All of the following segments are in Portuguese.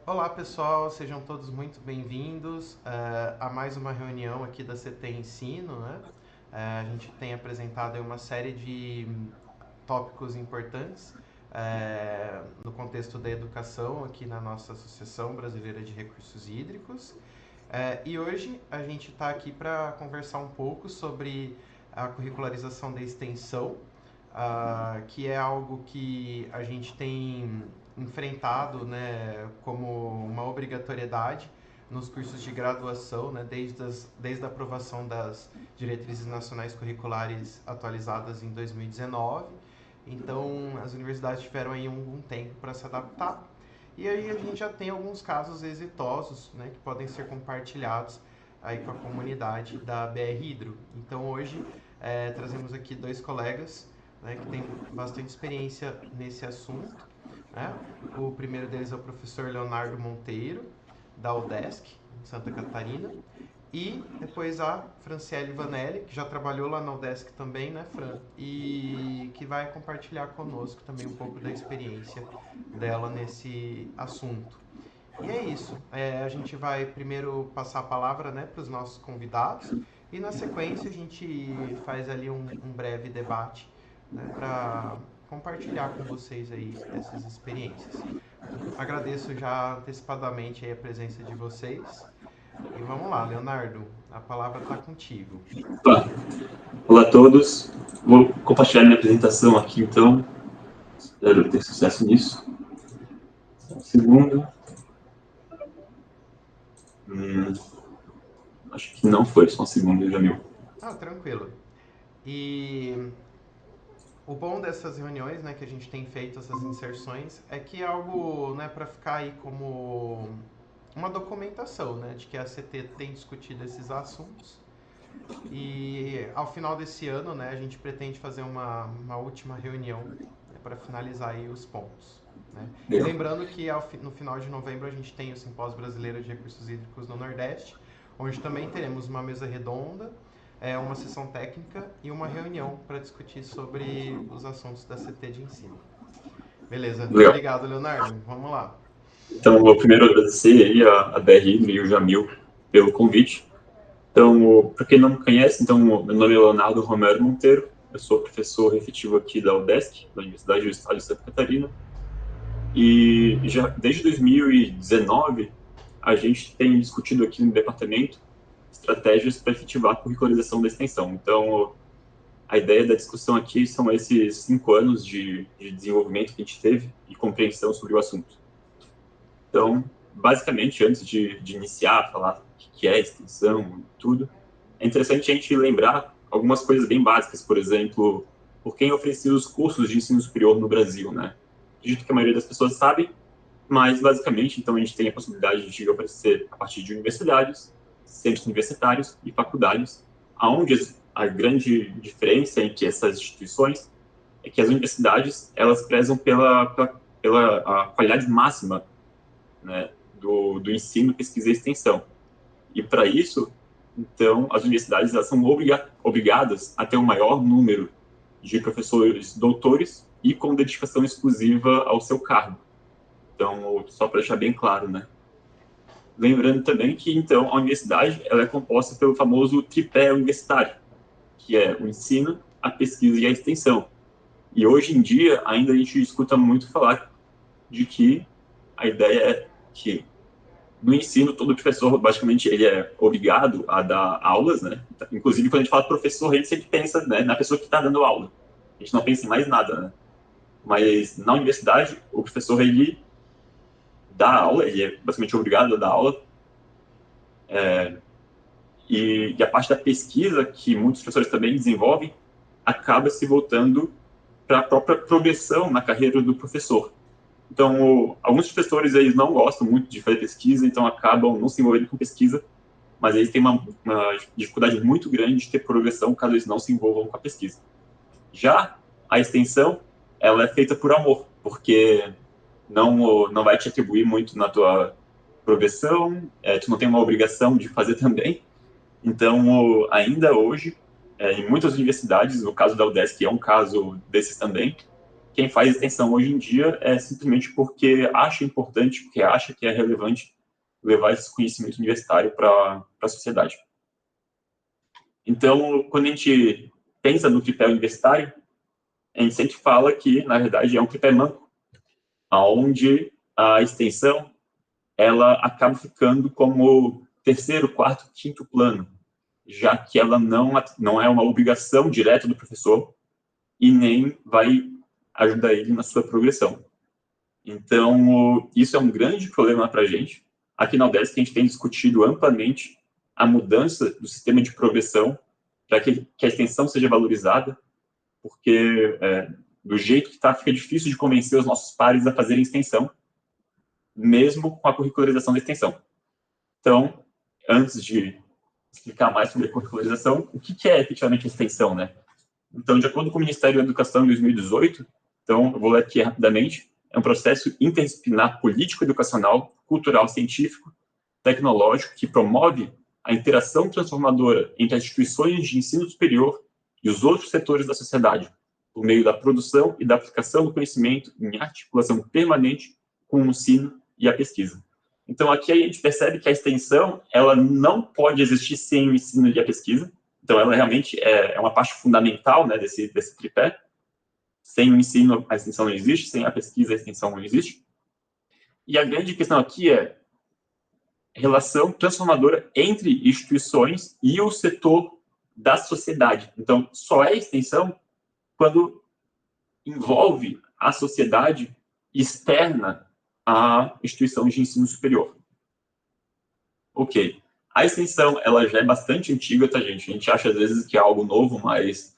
Olá pessoal, sejam todos muito bem-vindos a mais uma reunião aqui da CT Ensino, né? A gente tem apresentado aí uma série de tópicos importantes no contexto da educação aqui na nossa Associação Brasileira de Recursos Hídricos. E hoje a gente está aqui para conversar um pouco sobre a curricularização da extensão, que é algo que a gente tem enfrentado, né, como uma obrigatoriedade nos cursos de graduação, né, desde a aprovação das diretrizes nacionais curriculares atualizadas em 2019. Então, as universidades tiveram aí algum tempo para se adaptar. E aí a gente já tem alguns casos exitosos, né, que podem ser compartilhados aí com a comunidade da BR Hidro. Então, hoje trazemos aqui dois colegas, né, que têm bastante experiência nesse assunto, né? O primeiro deles é o professor Leonardo Monteiro, da UDESC, em Santa Catarina, e depois a Franciele Vanelli, que já trabalhou lá na UDESC também, né, Fran? E que vai compartilhar conosco também um pouco da experiência dela nesse assunto. E é isso. A gente vai primeiro passar a palavra, né, para os nossos convidados e na sequência a gente faz ali um breve debate, né, para compartilhar com vocês aí essas experiências. Agradeço já antecipadamente aí a presença de vocês. E vamos lá, Leonardo, a palavra está contigo. Tá. Olá a todos. Vou compartilhar minha apresentação aqui, então. Espero ter sucesso nisso. Um segundo. Hum, Acho que não foi, só um segundo, Jamil. Ah, tranquilo. E o bom dessas reuniões, né, que a gente tem feito essas inserções, é que é algo, né, para ficar aí como uma documentação, né, de que a CT tem discutido esses assuntos. E ao final desse ano, né, a gente pretende fazer uma última reunião, né, para finalizar aí os pontos. Né? E Legal. lembrando que no final de novembro a gente tem o Simpósio Brasileiro de Recursos Hídricos no Nordeste, onde também teremos uma mesa redonda, uma sessão técnica e uma reunião para discutir sobre os assuntos da CT de ensino. Beleza, Legal. obrigado, Leonardo. Vamos lá. Então, vou primeiro agradecer aí a BR e o Jamil pelo convite. Então, para quem não me conhece, então, meu nome é Leonardo Romero Monteiro. Eu sou professor efetivo aqui da UDESC, da Universidade do Estado de Santa Catarina. E já desde 2019, a gente tem discutido aqui no departamento estratégias para efetivar a curricularização da extensão. Então, a ideia da discussão aqui são esses 5 anos de desenvolvimento que a gente teve e compreensão sobre o assunto. Então, basicamente, antes de iniciar a falar o que é extensão e tudo, é interessante a gente lembrar algumas coisas bem básicas, por exemplo, por quem oferecia os cursos de ensino superior no Brasil, né? Acredito que a maioria das pessoas sabe, mas basicamente, então, a gente tem a possibilidade de oferecer a partir de universidades, centros universitários e faculdades, aonde a grande diferença entre essas instituições é que as universidades, elas prezam pela a qualidade máxima, né, do ensino, pesquisa e extensão. E para isso, então, as universidades elas são obrigadas a ter um maior número de professores doutores e com dedicação exclusiva ao seu cargo. Então, só para deixar bem claro, né? Lembrando também que, então, a universidade ela é composta pelo famoso tripé universitário, que é o ensino, a pesquisa e a extensão. E hoje em dia, ainda a gente escuta muito falar de que a ideia é que no ensino, todo professor, basicamente, ele é obrigado a dar aulas, né? Inclusive, quando a gente fala professor, a gente sempre pensa, né, na pessoa que está dando aula. A gente não pensa em mais nada, né? Mas na universidade, o professor, ele dá aula, ele é basicamente obrigado a dar aula, e a parte da pesquisa, que muitos professores também desenvolvem, acaba se voltando para a própria progressão na carreira do professor. Então, alguns professores eles não gostam muito de fazer pesquisa, então acabam não se envolvendo com pesquisa, mas eles têm uma dificuldade muito grande de ter progressão caso eles não se envolvam com a pesquisa. Já a extensão, ela é feita por amor, porque não vai te atribuir muito na tua progressão, tu não tem uma obrigação de fazer também. Então, ainda hoje, em muitas universidades, no caso da UDESC, que é um caso desses também, quem faz extensão hoje em dia é simplesmente porque acha importante, porque acha que é relevante levar esse conhecimento universitário para a sociedade. Então, quando a gente pensa no tripé universitário, a gente sempre fala que, na verdade, é um tripé manco, onde a extensão ela acaba ficando como terceiro, quarto, quinto plano, já que ela não é uma obrigação direta do professor e nem vai ajudar ele na sua progressão. Então, isso é um grande problema para a gente. Aqui na UDESC, a gente tem discutido amplamente a mudança do sistema de progressão para que a extensão seja valorizada, porque do jeito que está, fica difícil de convencer os nossos pares a fazerem extensão, mesmo com a curricularização da extensão. Então, antes de explicar mais sobre a curricularização, o que é efetivamente a extensão, né? Então, de acordo com o Ministério da Educação em 2018, então, eu vou ler aqui rapidamente, é um processo interdisciplinar político-educacional, cultural, científico, tecnológico, que promove a interação transformadora entre as instituições de ensino superior e os outros setores da sociedade, por meio da produção e da aplicação do conhecimento em articulação permanente com o ensino e a pesquisa. Então, aqui a gente percebe que a extensão, ela não pode existir sem o ensino e a pesquisa. Então, ela realmente é uma parte fundamental, né, desse tripé. Sem o ensino, a extensão não existe. Sem a pesquisa, a extensão não existe. E a grande questão aqui é relação transformadora entre instituições e o setor da sociedade. Então, só é extensão quando envolve a sociedade externa à instituição de ensino superior. Ok. A extensão, ela já é bastante antiga, tá, gente? A gente acha, às vezes, que é algo novo, mas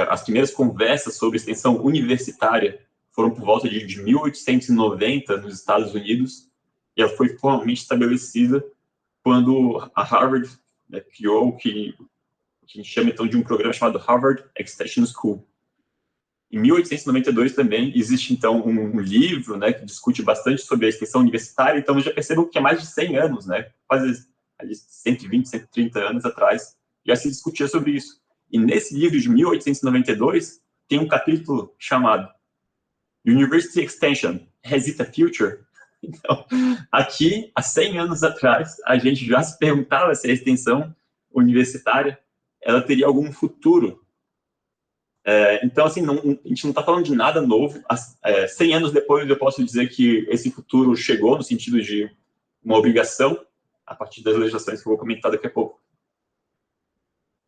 as primeiras conversas sobre extensão universitária foram por volta de 1890, nos Estados Unidos, e ela foi formalmente estabelecida quando a Harvard criou o que a gente chama, então, de um programa chamado Harvard Extension School. Em 1892 também existe, então, um livro, né, que discute bastante sobre a extensão universitária, então já percebam que há mais de 100 anos, né, quase 120, 130 anos atrás, já se discutia sobre isso. E nesse livro de 1892, tem um capítulo chamado University Extension, Has It a Future? Então, aqui, há 100 anos atrás, a gente já se perguntava se a extensão universitária ela teria algum futuro. Então, assim, a gente não está falando de nada novo. 100 anos depois, eu posso dizer que esse futuro chegou no sentido de uma obrigação, a partir das legislações que eu vou comentar daqui a pouco.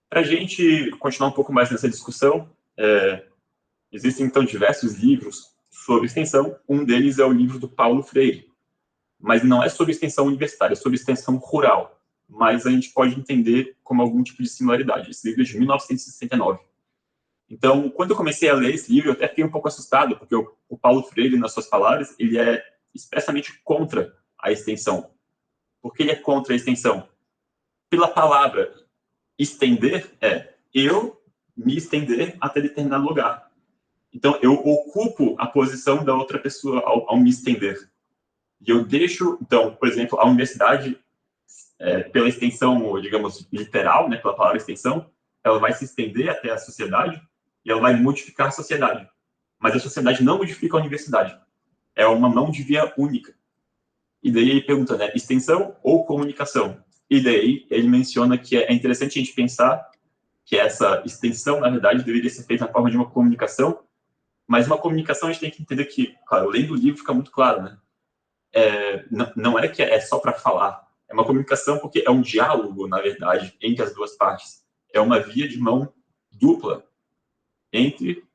Para a gente continuar um pouco mais nessa discussão, existem, então, diversos livros sobre extensão. Um deles é o livro do Paulo Freire, mas não é sobre extensão universitária, é sobre extensão rural. Mas a gente pode entender como algum tipo de similaridade. Esse livro é de 1969. Então, quando eu comecei a ler esse livro, eu até fiquei um pouco assustado, porque o Paulo Freire, nas suas palavras, ele é expressamente contra a extensão. Por que ele é contra a extensão? Pela palavra estender, eu me estender até determinado lugar. Então, eu ocupo a posição da outra pessoa ao me estender. E eu deixo, então, por exemplo, a universidade, pela extensão, digamos, literal, né, pela palavra extensão, ela vai se estender até a sociedade, e ela vai modificar a sociedade. Mas a sociedade não modifica a universidade. É uma mão de via única. E daí ele pergunta, né, extensão ou comunicação? E daí ele menciona que é interessante a gente pensar que essa extensão, na verdade, deveria ser feita na forma de uma comunicação, mas uma comunicação a gente tem que entender que, claro, lendo o livro fica muito claro, né? Não é que é só para falar. É uma comunicação porque é um diálogo, na verdade, entre as duas partes. É uma via de mão dupla entre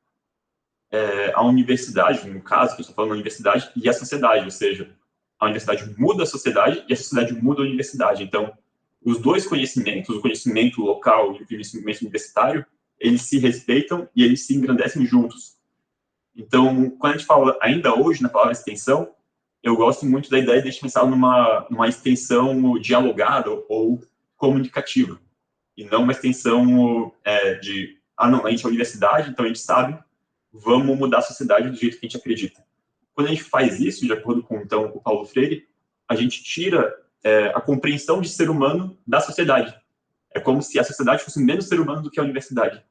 a universidade, no caso, que eu estou falando da universidade, e a sociedade, ou seja, a universidade muda a sociedade e a sociedade muda a universidade. Então, os dois conhecimentos, o conhecimento local e o conhecimento universitário, eles se respeitam e eles se engrandecem juntos. Então, quando a gente fala ainda hoje na palavra extensão, eu gosto muito da ideia de a gente pensar numa extensão dialogada ou comunicativa, e não uma extensão não, a gente é universidade, então a gente sabe, vamos mudar a sociedade do jeito que a gente acredita. Quando a gente faz isso, de acordo com, então, o Paulo Freire, a gente tira a compreensão de ser humano da sociedade. É como se a sociedade fosse menos ser humano do que a universidade.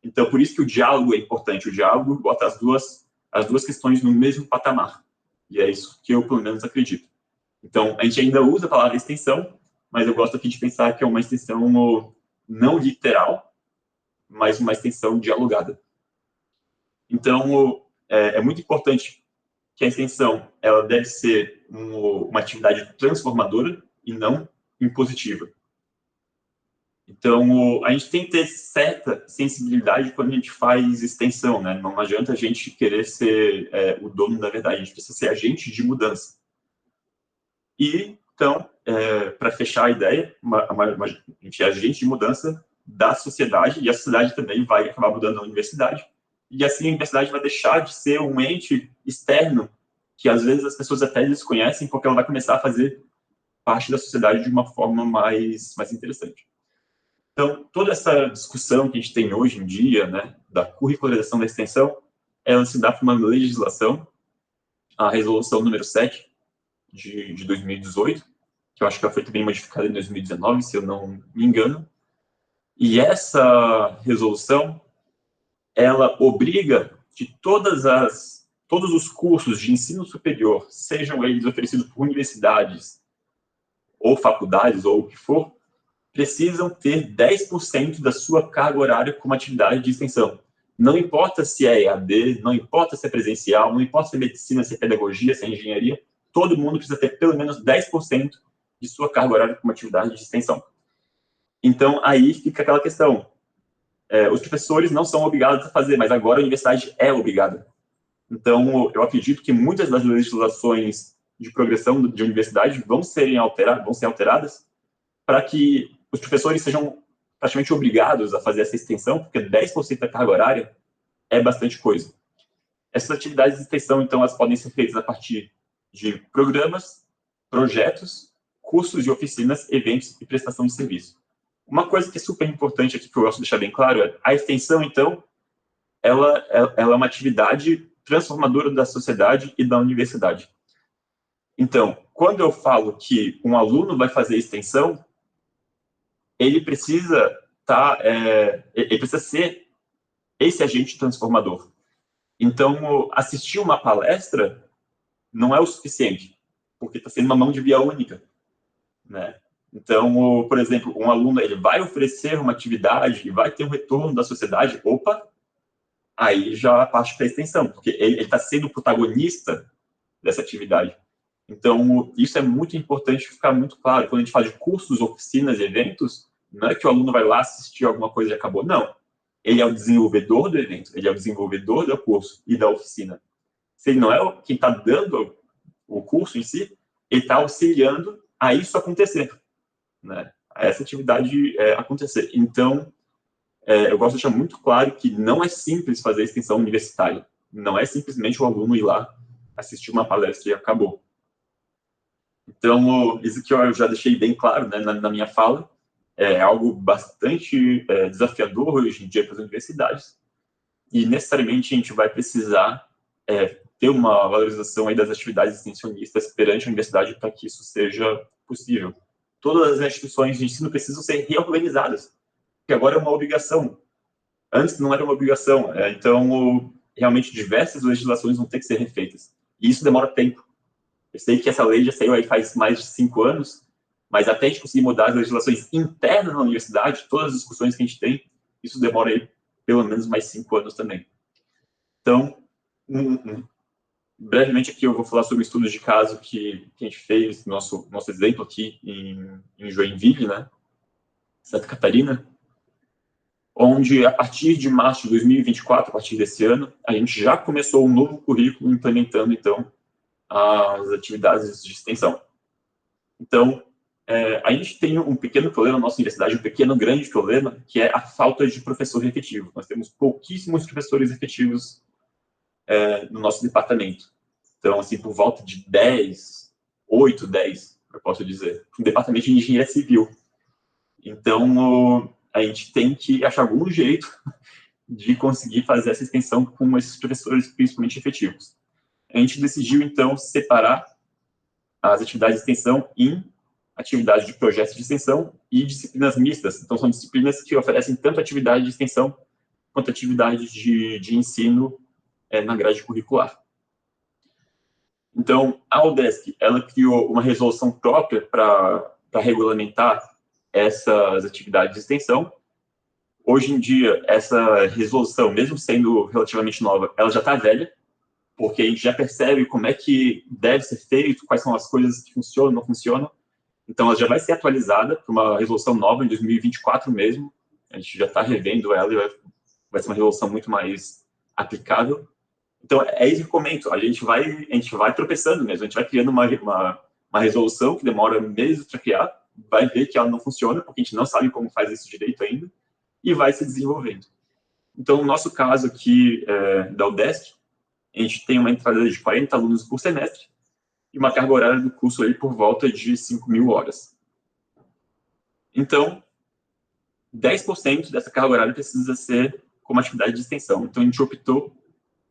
Então, por isso que o diálogo é importante. O diálogo bota as duas questões no mesmo patamar. E é isso que eu, pelo menos, acredito. Então, a gente ainda usa a palavra extensão, mas eu gosto aqui de pensar que é uma extensão não literal, mas uma extensão dialogada. Então, é muito importante que a extensão ela deve ser uma atividade transformadora e não impositiva. Então, a gente tem que ter certa sensibilidade quando a gente faz extensão, né? Não adianta a gente querer ser o dono da verdade, a gente precisa ser agente de mudança. E, então, para fechar a ideia, a gente é agente de mudança da sociedade, e a sociedade também vai acabar mudando a universidade. E assim a universidade vai deixar de ser um ente externo, que às vezes as pessoas até desconhecem, porque ela vai começar a fazer parte da sociedade de uma forma mais interessante. Então, toda essa discussão que a gente tem hoje em dia, né, da curricularização da extensão, ela se dá por uma legislação, a resolução número 7 de 2018, que eu acho que ela foi também modificada em 2019, se eu não me engano. E essa resolução, ela obriga que todos os cursos de ensino superior, sejam eles oferecidos por universidades ou faculdades ou o que for, precisam ter 10% da sua carga horária como atividade de extensão. Não importa se é EAD, não importa se é presencial, não importa se é medicina, se é pedagogia, se é engenharia, todo mundo precisa ter pelo menos 10% de sua carga horária como atividade de extensão. Então, aí fica aquela questão. Os professores não são obrigados a fazer, mas agora a universidade é obrigada. Então, eu acredito que muitas das legislações de progressão de universidade vão ser alteradas para que os professores sejam praticamente obrigados a fazer essa extensão, porque 10% da carga horária é bastante coisa. Essas atividades de extensão, então, elas podem ser feitas a partir de programas, projetos, cursos e oficinas, eventos e prestação de serviço. Uma coisa que é super importante aqui, que eu gosto de deixar bem claro, é a extensão, então, ela é uma atividade transformadora da sociedade e da universidade. Então, quando eu falo que um aluno vai fazer extensão, ele precisa ele precisa ser esse agente transformador. Então, assistir uma palestra não é o suficiente, porque está sendo uma mão de via única, né? Então, por exemplo, um aluno ele vai oferecer uma atividade e vai ter um retorno da sociedade, opa, aí já parte para a extensão, porque ele está sendo o protagonista dessa atividade. Então, isso é muito importante ficar muito claro. Quando a gente fala de cursos, oficinas e eventos, não é que o aluno vai lá assistir alguma coisa e acabou. Não. Ele é o desenvolvedor do evento, ele é o desenvolvedor do curso e da oficina. Se ele não é quem está dando o curso em si, ele está auxiliando a isso acontecer, né? A essa atividade acontecer. Então, eu gosto de deixar muito claro que não é simples fazer extensão universitária. Não é simplesmente o aluno ir lá assistir uma palestra e acabou. Então, isso que eu já deixei bem claro, né, na minha fala, é algo bastante desafiador hoje em dia para as universidades, e necessariamente a gente vai precisar ter uma valorização aí das atividades extensionistas perante a universidade para que isso seja possível. Todas as instituições de ensino precisam ser reorganizadas, porque agora é uma obrigação. Antes não era uma obrigação, então realmente diversas legislações vão ter que ser refeitas, e isso demora tempo. Eu sei que essa lei já saiu aí faz mais de 5 anos, mas até a gente conseguir mudar as legislações internas na universidade, todas as discussões que a gente tem, isso demora aí pelo menos mais 5 anos também. Então, brevemente aqui eu vou falar sobre estudos de caso que a gente fez, nosso exemplo aqui em Joinville, né, Santa Catarina, onde a partir de março de 2024, a partir desse ano, a gente já começou um novo currículo implementando, então, as atividades de extensão. Então, a gente tem um pequeno problema na nossa universidade, um pequeno grande problema, que é a falta de professor efetivo. Nós temos pouquíssimos professores efetivos no nosso departamento. Então, assim, por volta de 10, 8, 10, eu posso dizer, no departamento de engenharia civil. Então, a gente tem que achar algum jeito de conseguir fazer essa extensão com esses professores principalmente efetivos. A gente decidiu, então, separar as atividades de extensão em atividades de projetos de extensão e disciplinas mistas. Então, são disciplinas que oferecem tanto atividade de extensão quanto atividades de ensino na grade curricular. Então, a UDESC, ela criou uma resolução própria para regulamentar essas atividades de extensão. Hoje em dia, essa resolução, mesmo sendo relativamente nova, ela já está velha, porque a gente já percebe como é que deve ser feito, quais são as coisas que funcionam, não funcionam. Então, ela já vai ser atualizada para uma resolução nova em 2024 mesmo. A gente já está revendo ela e vai ser uma resolução muito mais aplicável. Então, é isso que eu comento. A gente vai tropeçando mesmo. A gente vai criando uma resolução que demora meses para criar, vai ver que ela não funciona, porque a gente não sabe como faz isso direito ainda, e vai se desenvolvendo. Então, no nosso caso aqui da UDESC, a gente tem uma entrada de 40 alunos por semestre e uma carga horária do curso aí por volta de 5.000 horas. Então, 10% dessa carga horária precisa ser como atividade de extensão. Então, a gente optou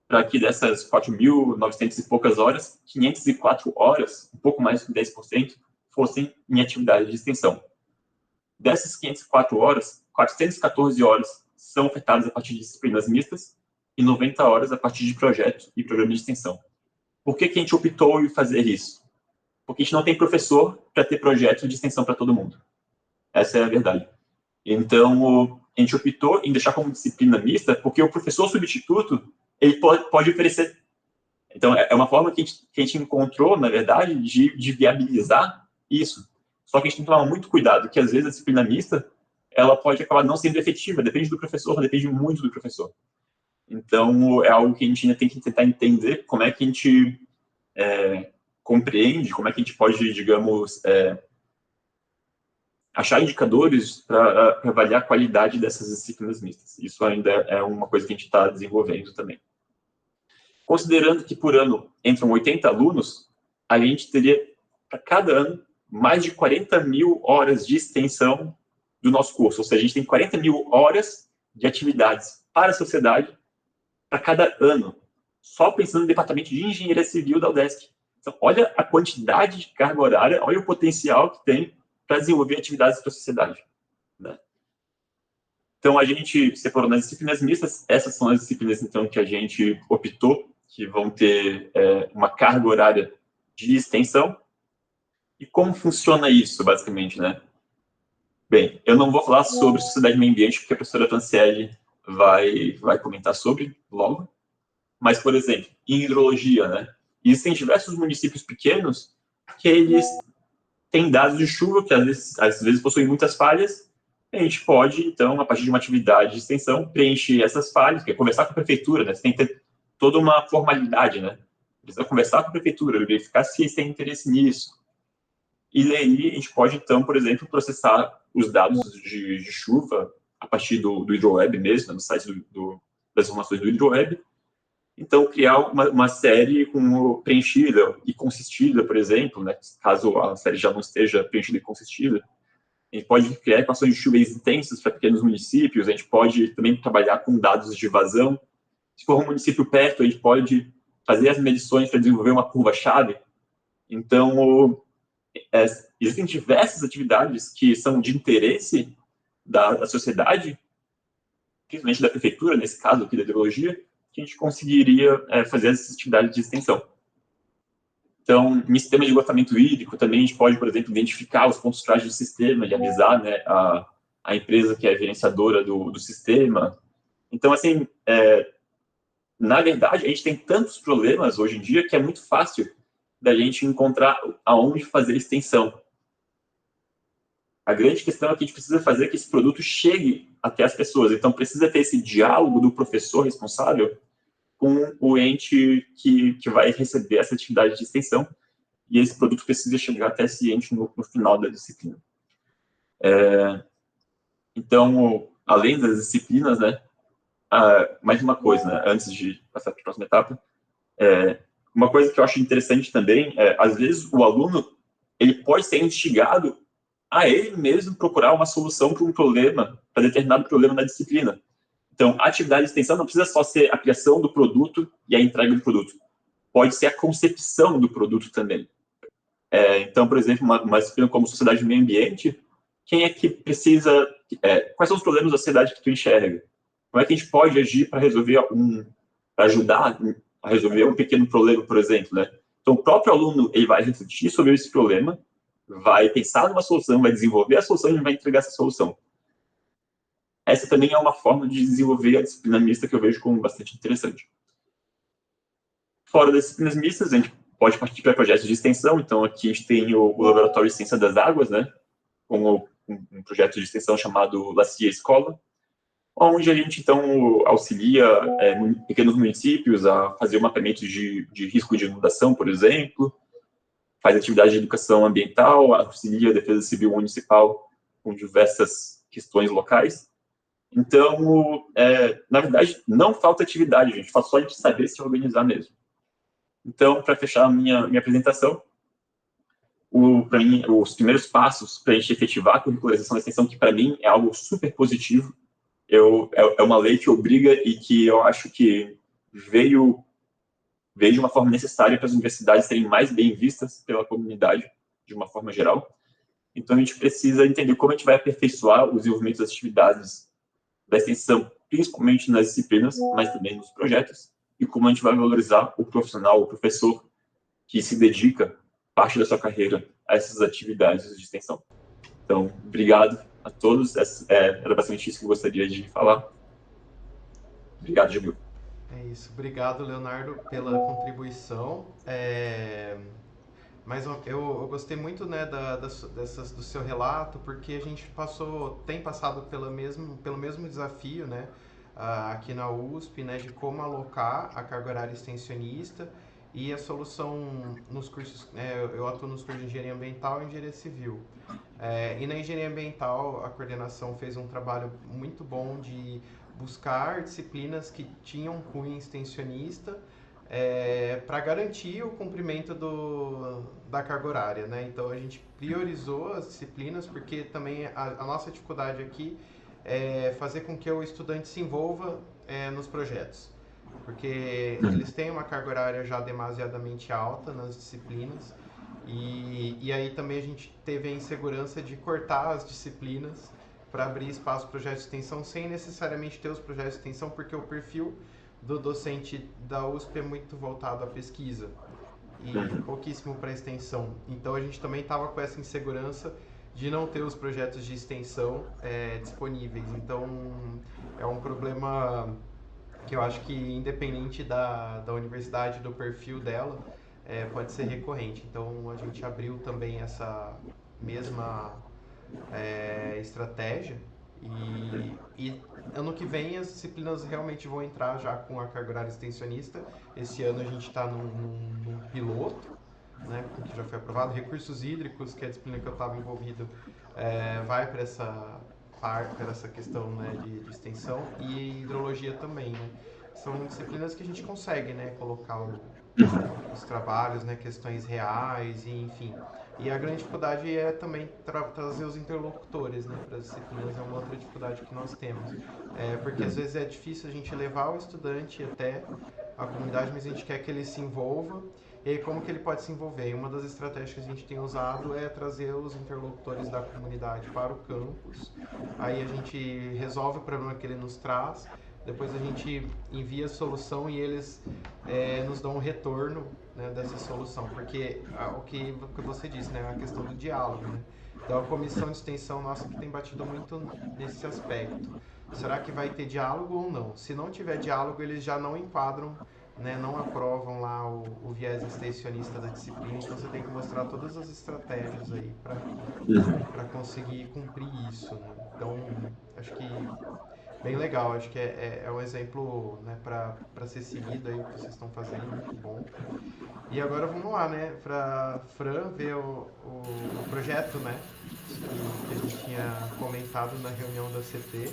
para que dessas 4.900 e poucas horas, 504 horas, um pouco mais de 10%, fossem em atividade de extensão. Dessas 504 horas, 414 horas são ofertadas a partir de disciplinas mistas e 90 horas a partir de projetos e programas de extensão. Por que a gente optou em fazer isso? Porque a gente não tem professor para ter projeto de extensão para todo mundo. Essa é a verdade. Então, a gente optou em deixar como disciplina mista, porque o professor substituto, ele pode oferecer. Então, é uma forma que a gente encontrou, na verdade, de viabilizar isso. Só que a gente tem que tomar muito cuidado, que às vezes a disciplina mista, ela pode acabar não sendo efetiva, depende do professor, depende muito do professor. Então, é algo que a gente ainda tem que tentar entender como é que a gente compreende, como é que a gente pode, digamos, achar indicadores para avaliar a qualidade dessas disciplinas mistas. Isso ainda é uma coisa que a gente está desenvolvendo também. Considerando que por ano entram 80 alunos, a gente teria, para cada ano, mais de 40.000 horas de extensão do nosso curso. Ou seja, a gente tem 40.000 horas de atividades para a sociedade para cada ano, só pensando no departamento de engenharia civil da UDESC. Então, olha a quantidade de carga horária, olha o potencial que tem para desenvolver atividades para a sociedade. Né? Então, a gente separou nas disciplinas mistas. Essas são as disciplinas, então, que a gente optou, que vão ter uma carga horária de extensão. E como funciona isso, basicamente, né? Bem, eu não vou falar sobre sociedade e meio ambiente, porque a professora Franciele vai comentar sobre logo. Mas, por exemplo, em hidrologia, né? Existem diversos municípios pequenos que eles têm dados de chuva que às vezes possuem muitas falhas. A gente pode, então, a partir de uma atividade de extensão, preencher essas falhas, que é conversar com a prefeitura, né? Você tem que ter toda uma formalidade, né? Precisa conversar com a prefeitura, verificar se eles têm interesse nisso. E daí a gente pode, então, por exemplo, processar os dados de chuva a partir do HidroWeb mesmo, no site das informações do HidroWeb. Então, criar uma série preenchida e consistida, por exemplo, né? Caso a série já não esteja preenchida e consistida. A gente pode criar equações de chuva intensas para pequenos municípios, a gente pode também trabalhar com dados de vazão. Se for um município perto, a gente pode fazer as medições para desenvolver uma curva-chave. Então, existem diversas atividades que são de interesse da sociedade, principalmente da prefeitura, nesse caso aqui da hidrologia, que a gente conseguiria fazer essas atividades de extensão. Então, em sistema de esgotamento hídrico, também a gente pode, por exemplo, identificar os pontos frágeis do sistema e avisar, né, a empresa que é gerenciadora do sistema. Então, assim, na verdade, a gente tem tantos problemas hoje em dia que é muito fácil da gente encontrar aonde fazer extensão. A grande questão é que a gente precisa fazer que esse produto chegue até as pessoas. Então, precisa ter esse diálogo do professor responsável com o ente que vai receber essa atividade de extensão, e esse produto precisa chegar até esse ente no final da disciplina. Então, além das disciplinas, né, mais uma coisa, né, antes de passar para a próxima etapa, uma coisa que eu acho interessante também às vezes, o aluno ele pode ser instigado a ele mesmo procurar uma solução para um problema, para determinado problema na disciplina. Então, a atividade de extensão não precisa só ser a criação do produto e a entrega do produto. Pode ser a concepção do produto também. Então, por exemplo, uma disciplina como Sociedade e Meio Ambiente, quem é que precisa... quais são os problemas da sociedade que tu enxerga? como é que a gente pode agir para ajudar a resolver um pequeno problema, por exemplo, né? Então, o próprio aluno, ele vai refletir sobre esse problema, vai pensar numa solução, vai desenvolver a solução e vai entregar essa solução. Essa também é uma forma de desenvolver a disciplina mista que eu vejo como bastante interessante. Fora das disciplinas mistas, a gente pode partir para projetos de extensão. Então, aqui a gente tem o Laboratório de Ciência das Águas, né? Com um projeto de extensão chamado LACIA Escola, onde a gente, então, auxilia pequenos municípios a fazer o mapeamento de risco de inundação, por exemplo, faz atividade de educação ambiental, auxilia a defesa civil municipal com diversas questões locais. Então, na verdade, não falta atividade, gente, falta só a gente saber se organizar mesmo. Então, para fechar a minha apresentação, para mim, os primeiros passos para a gente efetivar a curricularização da extensão, que para mim é algo super positivo, é uma lei que obriga e que eu acho que veio de uma forma necessária para as universidades serem mais bem vistas pela comunidade, de uma forma geral. Então, a gente precisa entender como a gente vai aperfeiçoar o desenvolvimento das atividades da extensão, principalmente nas disciplinas, mas também nos projetos, e como a gente vai valorizar o profissional, o professor, que se dedica parte da sua carreira a essas atividades de extensão. Então, obrigado a todos. Era basicamente isso que eu gostaria de falar. Obrigado, Jamil. É isso. Obrigado, Leonardo, pela contribuição. Mas eu gostei muito, né, do seu relato, porque a gente tem passado pelo mesmo desafio, né, aqui na USP, né, de como alocar a carga horária extensionista e a solução nos cursos, eu atuo nos cursos de Engenharia Ambiental e Engenharia Civil. E na Engenharia Ambiental, a coordenação fez um trabalho muito bom de buscar disciplinas que tinham cunho extensionista, para garantir o cumprimento da carga horária, né? Então a gente priorizou as disciplinas porque também a nossa dificuldade aqui é fazer com que o estudante se envolva nos projetos, porque eles têm uma carga horária já demasiadamente alta nas disciplinas e aí também a gente teve a insegurança de cortar as disciplinas para abrir espaço para projetos de extensão sem necessariamente ter os projetos de extensão, porque o perfil do docente da USP é muito voltado à pesquisa e pouquíssimo para extensão. Então a gente também estava com essa insegurança de não ter os projetos de extensão disponíveis. Então é um problema que eu acho que independente da universidade, do perfil dela, pode ser recorrente. Então a gente abriu também essa mesma estratégia e ano que vem as disciplinas realmente vão entrar já com a carga horária extensionista. Esse ano a gente está num piloto, né, que já foi aprovado. Recursos hídricos, que é a disciplina que eu estava envolvido, vai para essa questão, né, de extensão, e hidrologia também, né. São disciplinas que a gente consegue, né, colocar os trabalhos, né, questões reais, e enfim. E a grande dificuldade é também trazer os interlocutores, né, para as disciplinas. É uma outra dificuldade que nós temos. Porque às vezes é difícil a gente levar o estudante até a comunidade, mas a gente quer que ele se envolva. E aí, como que ele pode se envolver? E uma das estratégias que a gente tem usado é trazer os interlocutores da comunidade para o campus. Aí a gente resolve o problema que ele nos traz, depois a gente envia a solução e eles nos dão um retorno, né, dessa solução, porque o que você disse, né, a questão do diálogo, né? Então a comissão de extensão nossa que tem batido muito nesse aspecto. Será que vai ter diálogo ou não? Se não tiver diálogo, eles já não enquadram, né, não aprovam lá o viés extensionista da disciplina, então você tem que mostrar todas as estratégias aí para conseguir cumprir isso, né? Então acho que bem legal, acho que é um exemplo, né, para ser seguido aí o que vocês estão fazendo, muito bom. E agora vamos lá, né, para Fran ver o projeto, né, que a gente tinha comentado na reunião da CT.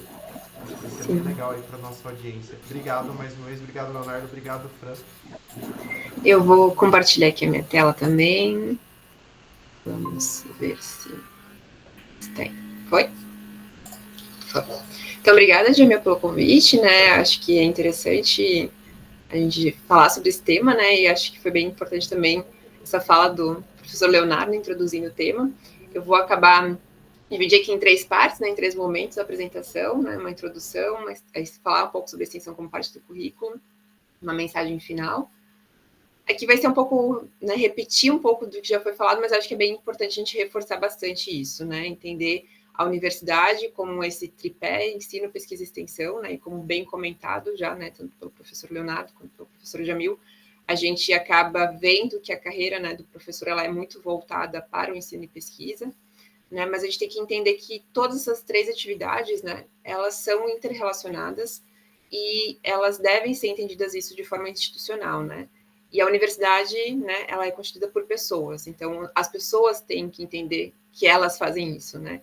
Acho que vai ser bem legal aí para nossa audiência. Obrigado mais uma vez, obrigado Leonardo, obrigado Fran. Eu vou compartilhar aqui a minha tela também. Vamos ver se tem. Foi? Foi. Então, obrigada, Jamil, pelo convite, né? Acho que é interessante a gente falar sobre esse tema, né? E acho que foi bem importante também essa fala do professor Leonardo introduzindo o tema. Eu vou acabar Dividi aqui em 3 partes, né, em 3 momentos da apresentação, né, uma introdução, falar um pouco sobre a extensão como parte do currículo, uma mensagem final. Aqui vai ser um pouco, né, repetir um pouco do que já foi falado, mas acho que é bem importante a gente reforçar bastante isso, né, entender a universidade como esse tripé, ensino, pesquisa e extensão, né, e como bem comentado já, né, tanto pelo professor Leonardo quanto pelo professor Jamil, a gente acaba vendo que a carreira, né, do professor ela é muito voltada para o ensino e pesquisa, né, mas a gente tem que entender que todas essas 3 atividades, né, elas são interrelacionadas e elas devem ser entendidas isso de forma institucional, né? E a universidade, né, ela é constituída por pessoas, então as pessoas têm que entender que elas fazem isso, né?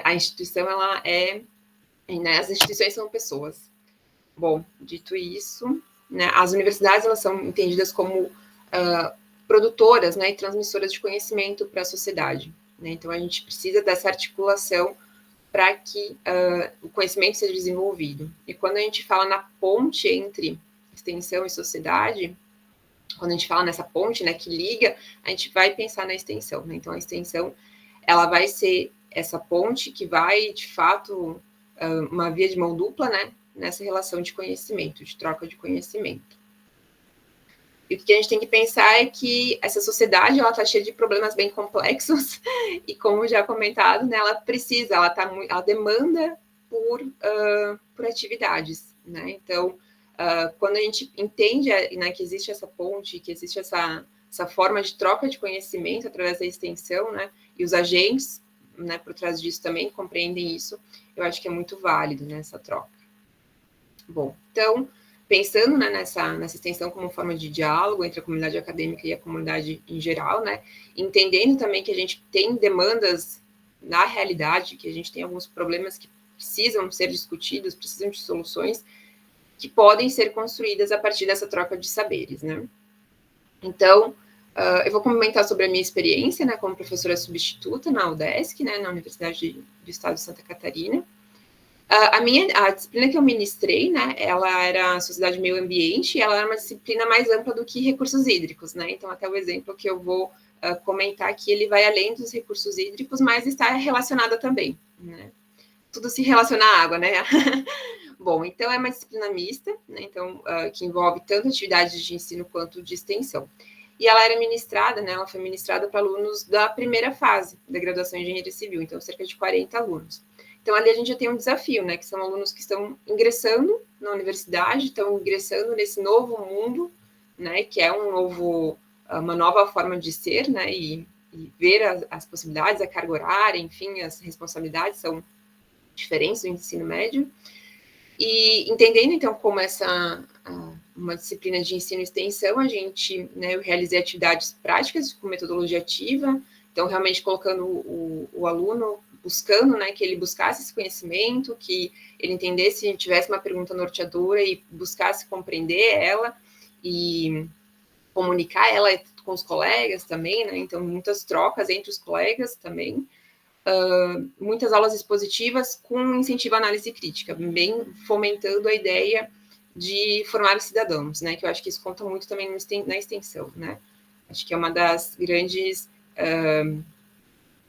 A instituição, ela é, né, as instituições são pessoas. Bom, dito isso, né, as universidades, elas são entendidas como produtoras, né, e transmissoras de conhecimento para a sociedade, né? Então a gente precisa dessa articulação para que o conhecimento seja desenvolvido. E quando a gente fala na ponte entre extensão e sociedade, quando a gente fala nessa ponte, né, que liga, a gente vai pensar na extensão, né? Então a extensão, ela vai ser essa ponte que vai, de fato, uma via de mão dupla, né, nessa relação de conhecimento, de troca de conhecimento. E o que a gente tem que pensar é que essa sociedade, ela está cheia de problemas bem complexos, e como já comentado, né, ela precisa, ela demanda por atividades, né? Então, quando a gente entende, né, que existe essa ponte, que existe essa forma de troca de conhecimento através da extensão, né, e os agentes, né, por trás disso também compreendem isso, eu acho que é muito válido, né, essa troca. Bom, então, pensando, né, nessa extensão como forma de diálogo entre a comunidade acadêmica e a comunidade em geral, né, entendendo também que a gente tem demandas na realidade, que a gente tem alguns problemas que precisam ser discutidos, precisam de soluções que podem ser construídas a partir dessa troca de saberes, né. Então, eu vou comentar sobre a minha experiência, né, como professora substituta na UDESC, né, na Universidade do Estado de Santa Catarina. A disciplina que eu ministrei, né, ela era Sociedade e Meio Ambiente, e ela era uma disciplina mais ampla do que recursos hídricos, né, então até o exemplo que eu vou comentar aqui, ele vai além dos recursos hídricos, mas está relacionada também, né, tudo se relaciona à água, né. Bom, então é uma disciplina mista, né, então, que envolve tanto atividades de ensino quanto de extensão. E ela era ministrada, né, ela foi ministrada para alunos da primeira fase da graduação em Engenharia Civil, então cerca de 40 alunos. Então, ali a gente já tem um desafio, né, que são alunos que estão ingressando na universidade, estão ingressando nesse novo mundo, né, que é uma nova forma de ser, né, e ver as possibilidades, a carga horária, enfim, as responsabilidades são diferentes do ensino médio. E entendendo, então, como uma disciplina de ensino e extensão, né, eu realizei atividades práticas com metodologia ativa, então, realmente colocando o aluno, buscando, né, que ele buscasse esse conhecimento, que ele entendesse, tivesse uma pergunta norteadora e buscasse compreender ela e comunicar ela com os colegas também, né, então, muitas trocas entre os colegas também, muitas aulas expositivas com incentivo à análise crítica, bem fomentando a ideia de formar cidadãos, né, que eu acho que isso conta muito também na extensão, né, acho que é uma das grandes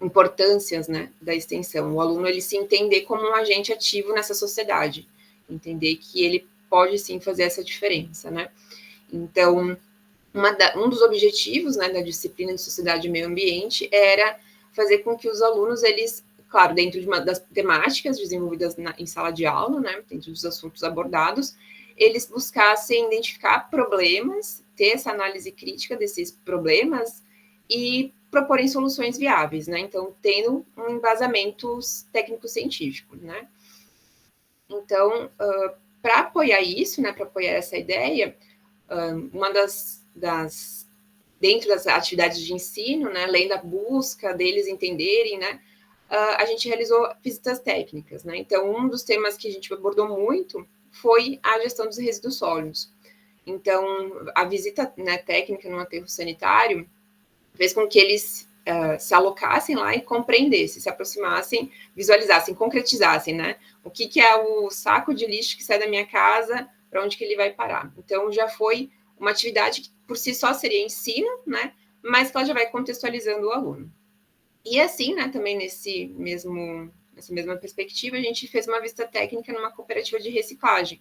importâncias, né, da extensão, o aluno ele se entender como um agente ativo nessa sociedade, entender que ele pode sim fazer essa diferença, né, então um dos objetivos, né, da disciplina de Sociedade e Meio Ambiente era fazer com que os alunos, eles, claro, dentro de uma das temáticas desenvolvidas em sala de aula, né, dentro dos assuntos abordados, eles buscassem identificar problemas, ter essa análise crítica desses problemas e proporem soluções viáveis, né, então tendo um embasamento técnico-científico, né. Então, para apoiar isso, né, para apoiar essa ideia, uma dentro das atividades de ensino, né, além da busca deles entenderem, né, a gente realizou visitas técnicas, né, então um dos temas que a gente abordou muito foi a gestão dos resíduos sólidos. Então, a visita, né, técnica no aterro sanitário fez com que eles se alocassem lá e compreendessem, se aproximassem, visualizassem, concretizassem, né, o que é o saco de lixo que sai da minha casa, para onde que ele vai parar. Então, já foi uma atividade que por si só seria ensino, né, mas que ela já vai contextualizando o aluno. E assim, né, também nessa mesma perspectiva, a gente fez uma vista técnica numa cooperativa de reciclagem,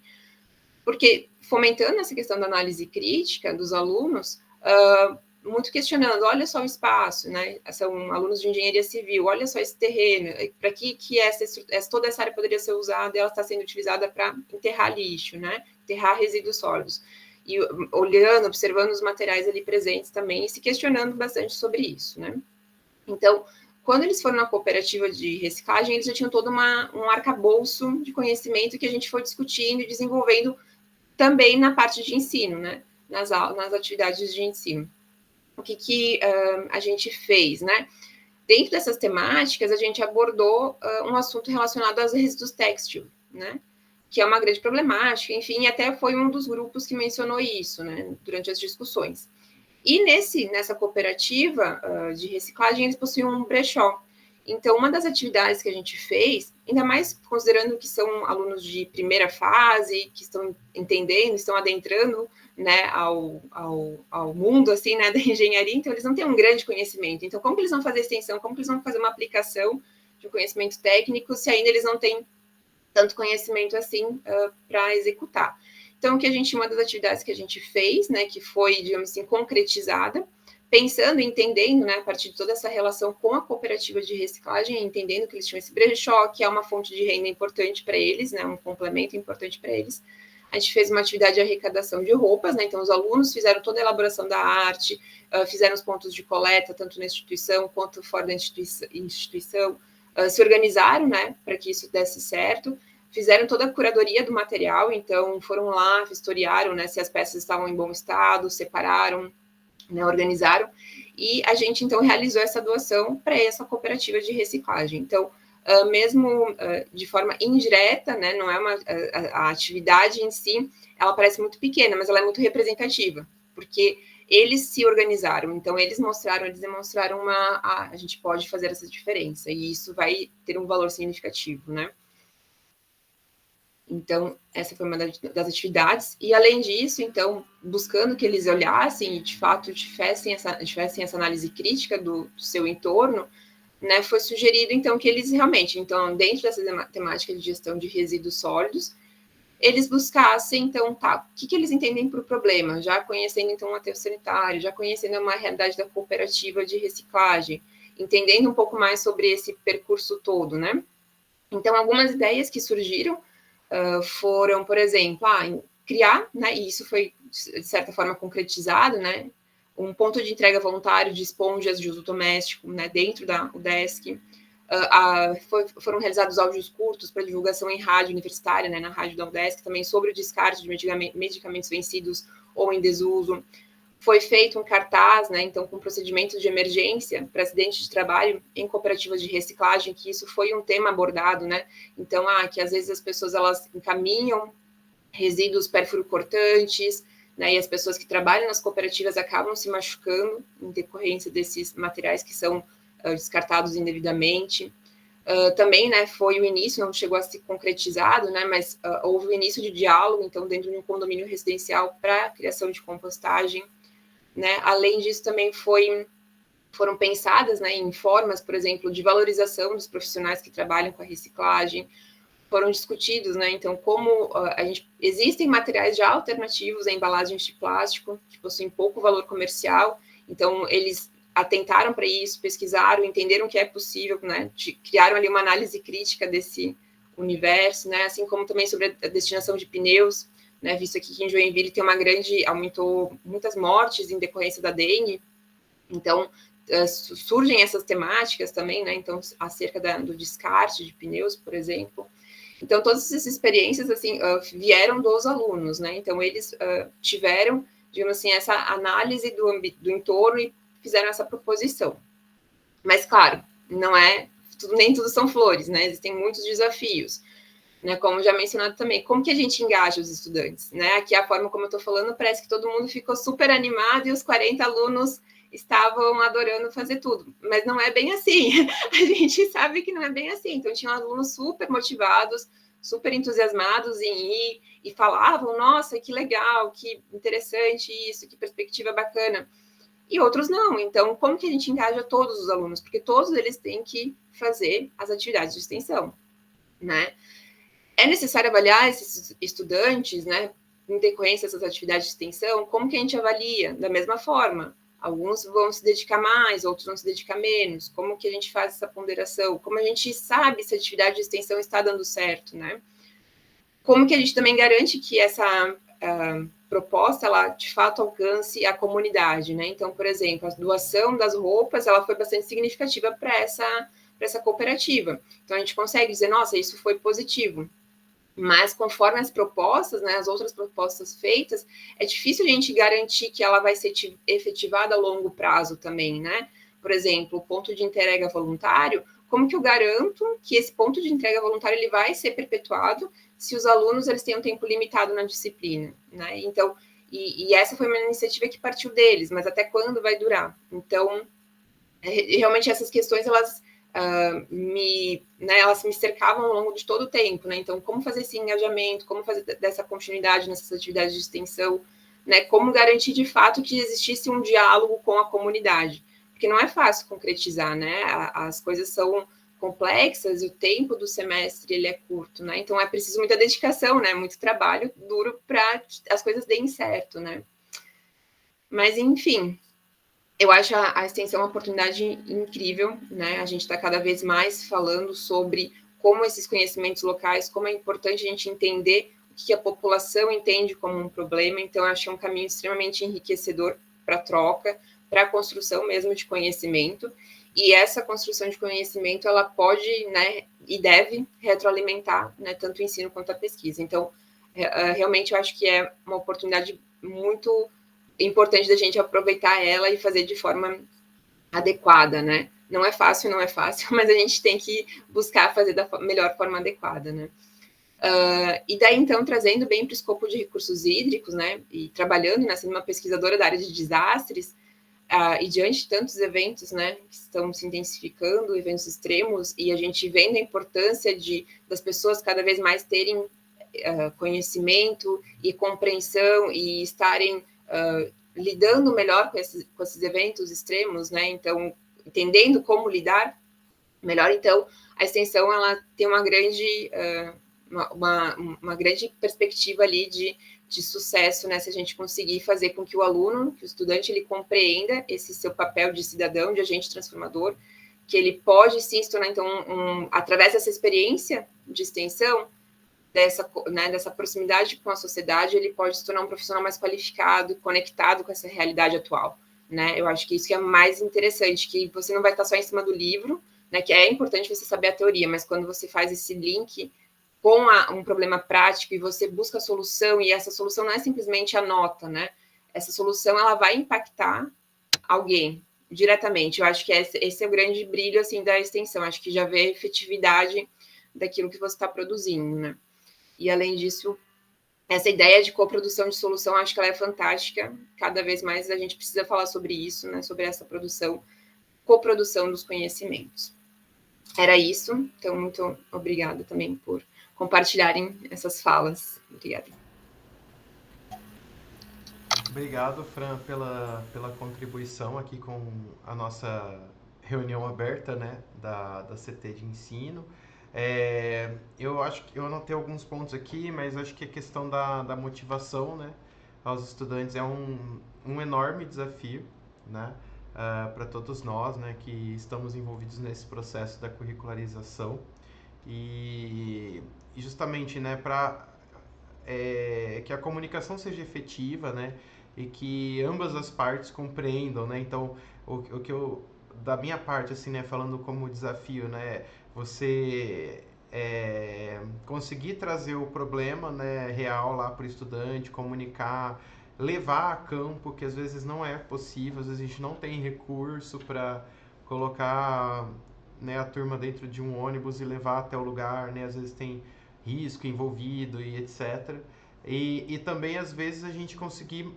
porque fomentando essa questão da análise crítica dos alunos, muito questionando, olha só o espaço, né? São alunos de engenharia civil, olha só esse terreno, para que toda essa área poderia ser usada e ela está sendo utilizada para enterrar lixo, né? Enterrar resíduos sólidos. E olhando, observando os materiais ali presentes também e se questionando bastante sobre isso, né? Então, quando eles foram na cooperativa de reciclagem, eles já tinham todo um arcabouço de conhecimento que a gente foi discutindo e desenvolvendo também na parte de ensino, né? Nas atividades de ensino. O que a gente fez, né? Dentro dessas temáticas, a gente abordou um assunto relacionado aos resíduos têxtil, né? Que é uma grande problemática, enfim, até foi um dos grupos que mencionou isso, né? Durante as discussões. E nessa cooperativa de reciclagem, eles possuíam um brechó. Então, uma das atividades que a gente fez, ainda mais considerando que são alunos de primeira fase, que estão entendendo, estão adentrando, né, ao mundo, assim, né, da engenharia, então eles não têm um grande conhecimento. Então, como que eles vão fazer extensão? Como que eles vão fazer uma aplicação de um conhecimento técnico se ainda eles não têm tanto conhecimento assim para executar? Então, uma das atividades que a gente fez, né, que foi, digamos assim, concretizada, pensando e entendendo, né, a partir de toda essa relação com a cooperativa de reciclagem, entendendo que eles tinham esse brechó, que é uma fonte de renda importante para eles, né, um complemento importante para eles. A gente fez uma atividade de arrecadação de roupas, né, então os alunos fizeram toda a elaboração da arte, fizeram os pontos de coleta, tanto na instituição quanto fora da instituição, se organizaram, né, para que isso desse certo, fizeram toda a curadoria do material, então foram lá, vistoriaram, né, se as peças estavam em bom estado, separaram, né, organizaram, e a gente, então, realizou essa doação para essa cooperativa de reciclagem. Então, mesmo de forma indireta, né, não é a atividade em si, ela parece muito pequena, mas ela é muito representativa, porque eles se organizaram, então eles demonstraram a gente pode fazer essa diferença, e isso vai ter um valor significativo, né? Então, essa foi uma das atividades. E, além disso, então, buscando que eles olhassem e, de fato, tivessem essa análise crítica do seu entorno, né, foi sugerido, então, que eles realmente, então, dentro dessa temática de gestão de resíduos sólidos, eles buscassem, então, o que eles entendem por problema, já conhecendo, então, o aterro sanitário, já conhecendo uma realidade da cooperativa de reciclagem, entendendo um pouco mais sobre esse percurso todo, né? Então, algumas ideias que surgiram foram, por exemplo, criar, né, e isso foi, de certa forma, concretizado, né, um ponto de entrega voluntário de esponjas de uso doméstico, né, dentro da UDESC. Foram realizados áudios curtos para divulgação em rádio universitária, né, na rádio da UDESC, também sobre o descarte de medicamentos vencidos ou em desuso. Foi feito um cartaz, né, então, com procedimentos de emergência para acidente de trabalho em cooperativas de reciclagem, que isso foi um tema abordado, né, então, que às vezes as pessoas, elas encaminham resíduos perfuro-cortantes, né, e as pessoas que trabalham nas cooperativas acabam se machucando em decorrência desses materiais que são descartados indevidamente. Também, né, foi o início, não chegou a ser concretizado, né, mas houve o início de diálogo, então, dentro de um condomínio residencial para a criação de compostagem. Né? Além disso, também foram pensadas, né, em formas, por exemplo, de valorização dos profissionais que trabalham com a reciclagem, foram discutidos, né, então, como existem materiais já alternativos a embalagens de plástico, que possuem pouco valor comercial, então, eles atentaram para isso, pesquisaram, entenderam que é possível, né, criaram ali uma análise crítica desse universo, né, assim como também sobre a destinação de pneus, né, visto aqui que em Joinville aumentou muitas mortes em decorrência da dengue, então surgem essas temáticas também, né, então acerca do descarte de pneus, por exemplo. Então todas essas experiências assim vieram dos alunos, né, então eles tiveram, digamos assim, essa análise do entorno e fizeram essa proposição. Mas claro, nem tudo são flores, né, existem muitos desafios. Né, como já mencionado também, como que a gente engaja os estudantes, né? Aqui a forma como eu estou falando, parece que todo mundo ficou super animado e os 40 alunos estavam adorando fazer tudo, mas não é bem assim, a gente sabe que não é bem assim, então tinham alunos super motivados, super entusiasmados em ir, e falavam, nossa, que legal, que interessante isso, que perspectiva bacana, e outros não. Então, como que a gente engaja todos os alunos? Porque todos eles têm que fazer as atividades de extensão, né? É necessário avaliar esses estudantes, né, em decorrência dessas atividades de extensão. Como que a gente avalia? Da mesma forma. Alguns vão se dedicar mais, outros vão se dedicar menos. Como que a gente faz essa ponderação? Como a gente sabe se a atividade de extensão está dando certo, né? Como que a gente também garante que essa proposta, ela de fato alcance a comunidade, né? Então, por exemplo, a doação das roupas, ela foi bastante significativa para essa cooperativa. Então, a gente consegue dizer, nossa, isso foi positivo. Mas conforme as propostas, né, as outras propostas feitas, é difícil a gente garantir que ela vai ser efetivada a longo prazo também, né? Por exemplo, o ponto de entrega voluntário, como que eu garanto que esse ponto de entrega voluntário ele vai ser perpetuado se os alunos eles têm um tempo limitado na disciplina, né? Então, e essa foi uma iniciativa que partiu deles, mas até quando vai durar? Então, realmente essas questões elas elas me cercavam ao longo de todo o tempo, né? Então, como fazer esse engajamento, como fazer dessa continuidade nessas atividades de extensão, né? Como garantir de fato que existisse um diálogo com a comunidade, porque não é fácil concretizar, né? As coisas são complexas, o tempo do semestre ele é curto, né? Então é preciso muita dedicação, né? Muito trabalho duro para que as coisas deem certo, né? Mas enfim, eu acho a extensão uma oportunidade incrível, né? A gente está cada vez mais falando sobre como esses conhecimentos locais, como é importante a gente entender o que a população entende como um problema. Então, eu acho um caminho extremamente enriquecedor para a troca, para a construção mesmo de conhecimento. E essa construção de conhecimento, ela pode, né, e deve retroalimentar, né, tanto o ensino quanto a pesquisa. Então, realmente, eu acho que é uma oportunidade muito importante da gente aproveitar ela e fazer de forma adequada, né? Não é fácil, mas a gente tem que buscar fazer da melhor forma adequada, né? E daí, então, trazendo bem para o escopo de recursos hídricos, né? E trabalhando, né, sendo uma pesquisadora da área de desastres, e diante de tantos eventos, né, que estão se intensificando, eventos extremos, e a gente vendo a importância das pessoas cada vez mais terem conhecimento e compreensão e estarem lidando melhor com esses eventos extremos, né? Então, entendendo como lidar melhor. Então, a extensão ela tem uma grande uma grande perspectiva ali de sucesso, né? Se a gente conseguir fazer com que o aluno, que o estudante, ele compreenda esse seu papel de cidadão, de agente transformador, que ele pode sim se tornar, então, através dessa experiência de extensão, dessa proximidade com a sociedade, ele pode se tornar um profissional mais qualificado, conectado com essa realidade atual, né? Eu acho que isso que é mais interessante, que você não vai estar só em cima do livro, né? Que é importante você saber a teoria, mas quando você faz esse link com um problema prático e você busca a solução, e essa solução não é simplesmente a nota, né? Essa solução, ela vai impactar alguém diretamente. Eu acho que esse é o grande brilho, assim, da extensão. Acho que já vê a efetividade daquilo que você está produzindo, né? E, além disso, essa ideia de coprodução de solução, acho que ela é fantástica. Cada vez mais a gente precisa falar sobre isso, né? Sobre essa coprodução dos conhecimentos. Era isso. Então, muito obrigada também por compartilharem essas falas. Obrigada. Obrigado, Fran, pela contribuição aqui com a nossa reunião aberta, né, da CT de ensino. Eu acho que eu anotei alguns pontos aqui, mas acho que a questão da motivação, né, aos estudantes é um enorme desafio, né, para todos nós, né, que estamos envolvidos nesse processo da curricularização e justamente, né, para que a comunicação seja efetiva, né, e que ambas as partes compreendam, né. Então, o que eu da minha parte, assim, né, falando como desafio, né, você conseguir trazer o problema, né, real lá para o estudante, comunicar, levar a campo, que às vezes não é possível, às vezes a gente não tem recurso para colocar, né, a turma dentro de um ônibus e levar até o lugar, né, às vezes tem risco envolvido e etc. E também, às vezes, a gente conseguir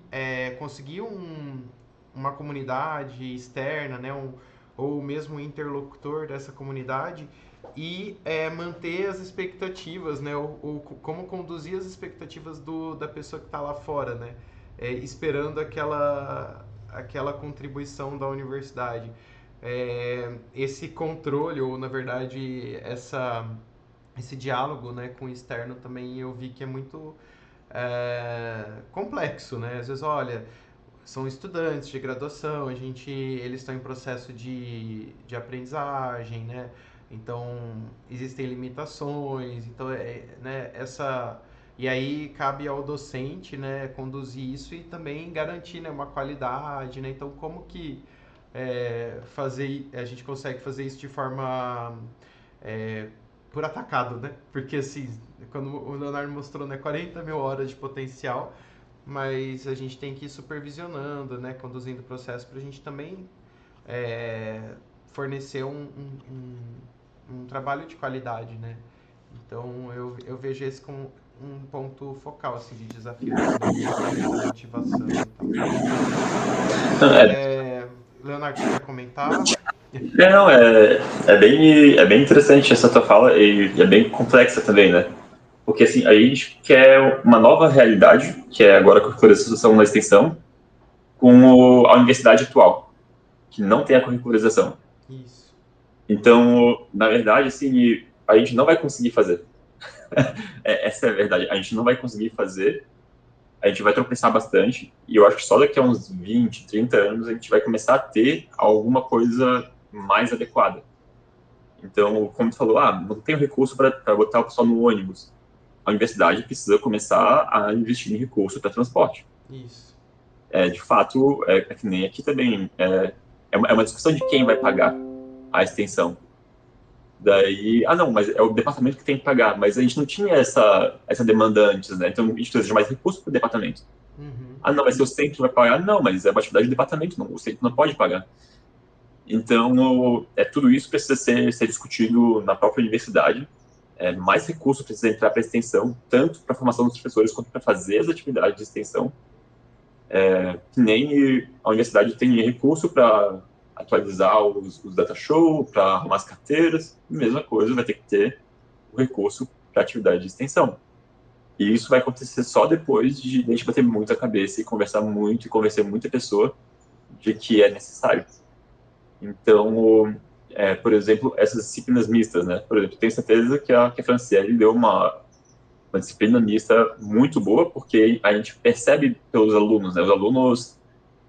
uma comunidade externa, né, ou mesmo um interlocutor dessa comunidade e manter as expectativas, né, ou como conduzir as expectativas da pessoa que está lá fora, né, esperando aquela contribuição da universidade. Esse controle, ou na verdade esse diálogo, né, com o externo também eu vi que é muito complexo, né? Às vezes, olha, são estudantes de graduação, eles estão em processo de aprendizagem, né? Então, existem limitações, então, né, e aí cabe ao docente, né, conduzir isso e também garantir, né, uma qualidade, né? Então, como que a gente consegue fazer isso de forma é, por atacado, né? Porque assim, quando o Leonardo mostrou, né, 40 mil horas de potencial, mas a gente tem que ir supervisionando, né, conduzindo o processo para a gente também fornecer um trabalho de qualidade, né? Então eu vejo esse como um ponto focal assim, de desafio também, essa motivação e tal. Leonardo, você quer comentar? Não, é bem interessante essa tua fala e é bem complexa também, né? Porque, assim, a gente quer uma nova realidade, que é agora com a curricularização na extensão, com a universidade atual, que não tem a curricularização. Isso. Então, na verdade, assim, a gente não vai conseguir fazer. Essa é a verdade. A gente não vai conseguir fazer, a gente vai tropeçar bastante, e eu acho que só daqui a uns 20, 30 anos a gente vai começar a ter alguma coisa mais adequada. Então, como tu falou, não tenho recurso para botar o pessoal no ônibus. A universidade precisa começar a investir em recurso para transporte. Isso. De fato, que nem aqui também, é uma discussão de quem vai pagar a extensão. Daí, não, mas é o departamento que tem que pagar, mas a gente não tinha essa demanda antes, né? Então, a gente precisa de mais recursos para o departamento. Uhum. Não, mas se o centro vai pagar? Não, mas é uma atividade do departamento, não, o centro não pode pagar. Então, tudo isso precisa ser discutido na própria universidade. Mais recursos precisa entrar para a extensão, tanto para a formação dos professores quanto para fazer as atividades de extensão. Que nem a universidade tem recurso para atualizar os data show, para arrumar as carteiras, mesma coisa, vai ter que ter o recurso para atividade de extensão. E isso vai acontecer só depois de a gente bater muito a cabeça e conversar muito e convencer muita pessoa de que é necessário. Então, por exemplo, essas disciplinas mistas, né? Por exemplo, tenho certeza que a Franciele deu uma disciplina mista muito boa, porque a gente percebe pelos alunos, né? Os alunos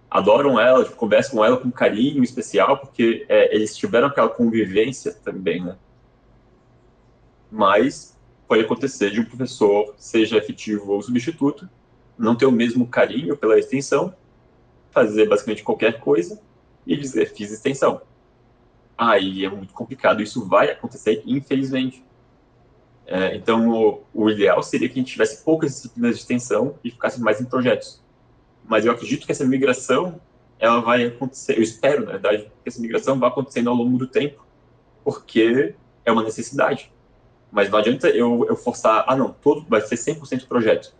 adoram ela, conversam com ela com carinho especial, porque eles tiveram aquela convivência também, né? Mas pode acontecer de um professor, seja efetivo ou substituto, não ter o mesmo carinho pela extensão, fazer basicamente qualquer coisa e dizer, fiz extensão. Aí é muito complicado, isso vai acontecer, infelizmente. Então, o ideal seria que a gente tivesse poucas disciplinas de extensão e ficasse mais em projetos. Mas eu acredito que essa migração, ela vai acontecer, eu espero, na verdade, que essa migração vá acontecendo ao longo do tempo, porque é uma necessidade. Mas não adianta eu forçar, não, todo vai ser 100% projeto.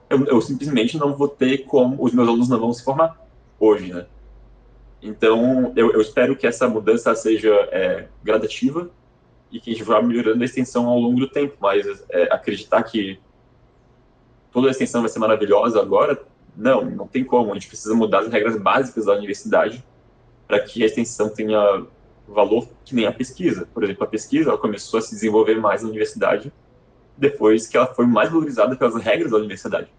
Eu simplesmente não vou ter como, os meus alunos não vão se formar hoje, né? Então, eu espero que essa mudança seja gradativa e que a gente vá melhorando a extensão ao longo do tempo, mas acreditar que toda a extensão vai ser maravilhosa agora, não tem como. A gente precisa mudar as regras básicas da universidade para que a extensão tenha valor que nem a pesquisa. Por exemplo, a pesquisa ela começou a se desenvolver mais na universidade depois que ela foi mais valorizada pelas regras da universidade.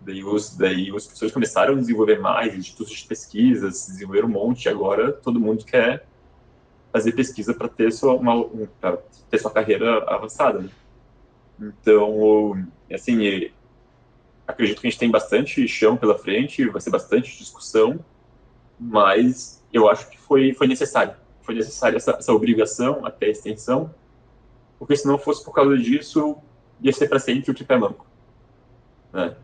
Daí os professores começaram a desenvolver mais, institutos de pesquisa, se desenvolveram um monte, e agora todo mundo quer fazer pesquisa para ter sua carreira avançada, né? Então, assim, acredito que a gente tem bastante chão pela frente, vai ser bastante discussão, mas eu acho que foi necessário. Foi necessária essa obrigação até a extensão, porque se não fosse por causa disso, ia ser para sempre o tripé manco, né?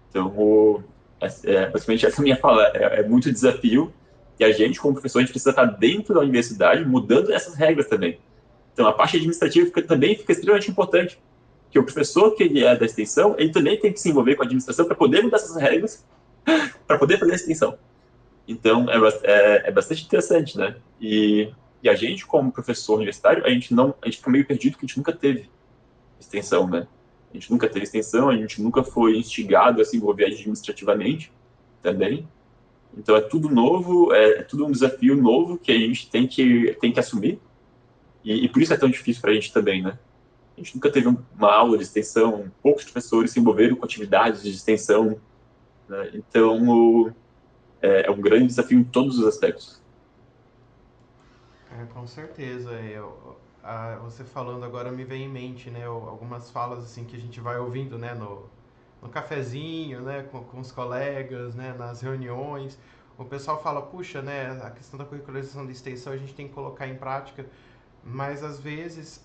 Então, basicamente, essa minha fala é muito desafio, e a gente, como professor, a gente precisa estar dentro da universidade, mudando essas regras também. Então, a parte administrativa também fica extremamente importante, que o professor que ele é da extensão, ele também tem que se envolver com a administração para poder mudar essas regras, para poder fazer a extensão. Então, é bastante interessante, né? E a gente, como professor universitário, a gente fica meio perdido porque a gente nunca teve extensão, né? A gente nunca teve extensão, a gente nunca foi instigado a se envolver administrativamente também. Então é tudo novo, é tudo um desafio novo que a gente tem que assumir, e por isso é tão difícil para a gente também, né? A gente nunca teve uma aula de extensão, poucos professores se envolveram com atividades de extensão, né? Então é um grande desafio em todos os aspectos. Com certeza. Você falando agora me vem em mente, né, algumas falas assim que a gente vai ouvindo, né, no cafezinho, né, com os colegas, né, nas reuniões. O pessoal fala, puxa, né, a questão da curricularização da extensão a gente tem que colocar em prática, mas às vezes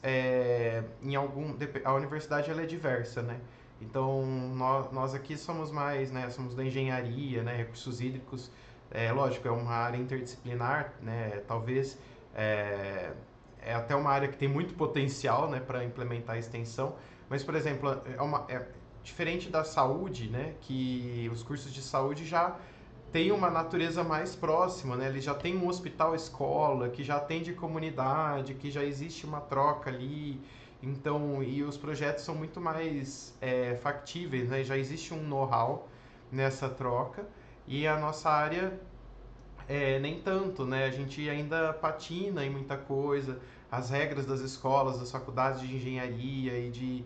a universidade ela é diversa, né? Então nós aqui somos mais, né, somos da engenharia, né, recursos hídricos, lógico, é uma área interdisciplinar, né, talvez é, é até uma área que tem muito potencial, né, para implementar a extensão, mas por exemplo, diferente da saúde, né, que os cursos de saúde já tem uma natureza mais próxima, né? Ele já tem um hospital-escola, que já atende comunidade, que já existe uma troca ali. Então, e os projetos são muito mais factíveis, né? Já existe um know-how nessa troca. E a nossa área nem tanto, né? A gente ainda patina em muita coisa. As regras das escolas, das faculdades de engenharia e de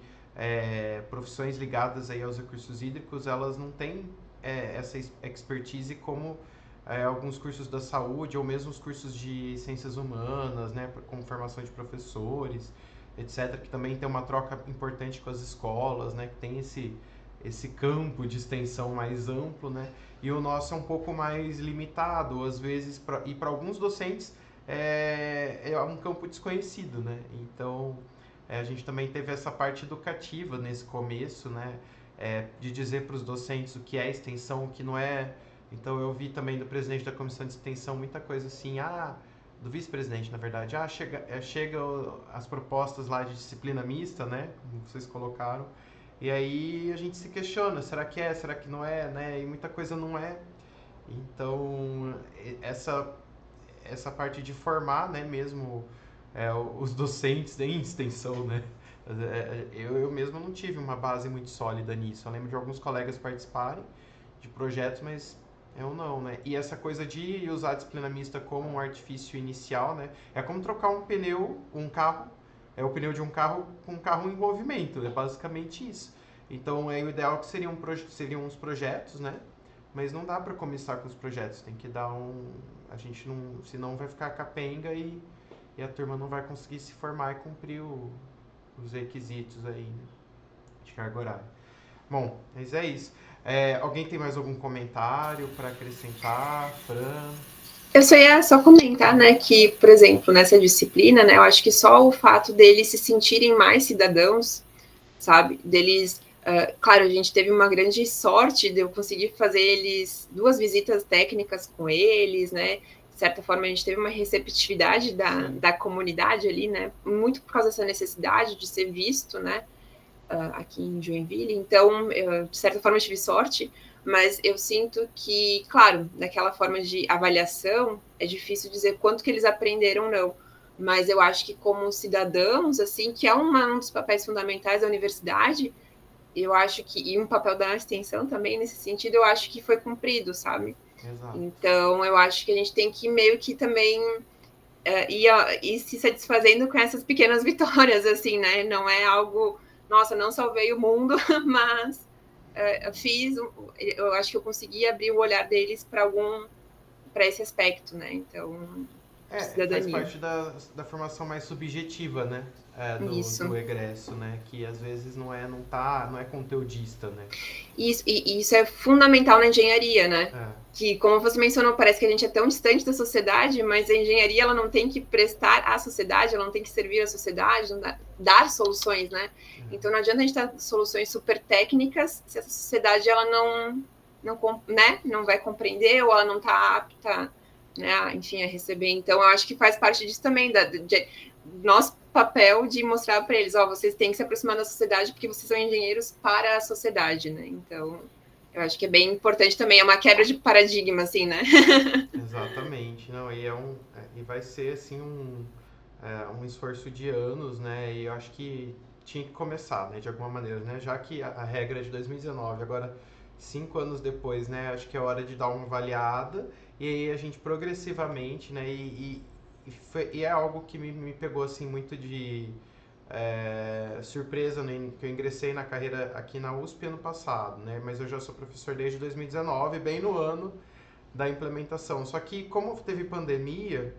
profissões ligadas aí aos recursos hídricos, elas não têm essa expertise como alguns cursos da saúde ou mesmo os cursos de ciências humanas, né? Com formação de professores, etc., que também tem uma troca importante com as escolas, né? Que tem esse campo de extensão mais amplo, né? E o nosso é um pouco mais limitado, às vezes, e para alguns docentes é um campo desconhecido, né? Então, a gente também teve essa parte educativa nesse começo, né? De dizer para os docentes o que é extensão, o que não é. Então, eu vi também do presidente da comissão de extensão muita coisa assim, do vice-presidente, na verdade, chega as propostas lá de disciplina mista, né? Como vocês colocaram, e aí a gente se questiona, será que é, será que não é, né? E muita coisa não é. Então, essa parte de formar, né, mesmo os docentes em extensão, né? Eu mesmo não tive uma base muito sólida nisso. Eu lembro de alguns colegas participarem de projetos, mas eu não, né? E essa coisa de usar a disciplina mista como um artifício inicial, né? É como trocar um carro, o pneu de um carro com um carro em movimento, é basicamente isso. Então, o ideal que seriam uns projetos, né? Mas não dá para começar com os projetos, tem que dar a gente não, senão vai ficar capenga e a turma não vai conseguir se formar e cumprir os requisitos aí, né, de carga horária. Bom, mas é isso. Alguém tem mais algum comentário para acrescentar? Fran? Eu só ia comentar, né, que, por exemplo, nessa disciplina, né, eu acho que só o fato deles se sentirem mais cidadãos, sabe, deles, claro, a gente teve uma grande sorte de eu conseguir fazer duas visitas técnicas com eles, né, de certa forma a gente teve uma receptividade da comunidade ali, né, muito por causa dessa necessidade de ser visto, né, aqui em Joinville, então, de certa forma eu tive sorte, mas eu sinto que, claro, naquela forma de avaliação, é difícil dizer quanto que eles aprenderam, não. Mas eu acho que como cidadãos, assim, que é um dos papéis fundamentais da universidade, eu acho que, e um papel da extensão também, nesse sentido, eu acho que foi cumprido, sabe? Exato. Então, eu acho que a gente tem que meio que também ir se satisfazendo com essas pequenas vitórias, assim, né? Não é algo, nossa, não salvei o mundo, mas eu acho que eu consegui abrir o olhar deles para esse aspecto, né? Então, Faz cidadania. parte da formação mais subjetiva, né? Do egresso, né? Que às vezes não é conteudista, né? Isso é fundamental na engenharia, né? Que, como você mencionou, parece que a gente é tão distante da sociedade, mas a engenharia ela não tem que prestar à sociedade, ela não tem que servir à sociedade, dar soluções, né? Então não adianta a gente dar soluções super técnicas se essa sociedade ela não vai compreender ou ela não está apta, né, enfim, a receber. Então eu acho que faz parte disso também, nosso papel de mostrar para eles, vocês têm que se aproximar da sociedade porque vocês são engenheiros para a sociedade, né? Então eu acho que é bem importante também, é uma quebra de paradigma, assim, né? Exatamente, não, e vai ser assim um esforço de anos, né? E eu acho que tinha que começar, né, de alguma maneira, né? Já que a regra é de 2019, agora 5 anos depois, né, acho que é hora de dar uma avaliada, e aí a gente progressivamente, né, e é algo que me pegou, assim, muito de surpresa, né, que eu ingressei na carreira aqui na USP ano passado, né, mas eu já sou professor desde 2019, bem no ano da implementação. Só que como teve pandemia,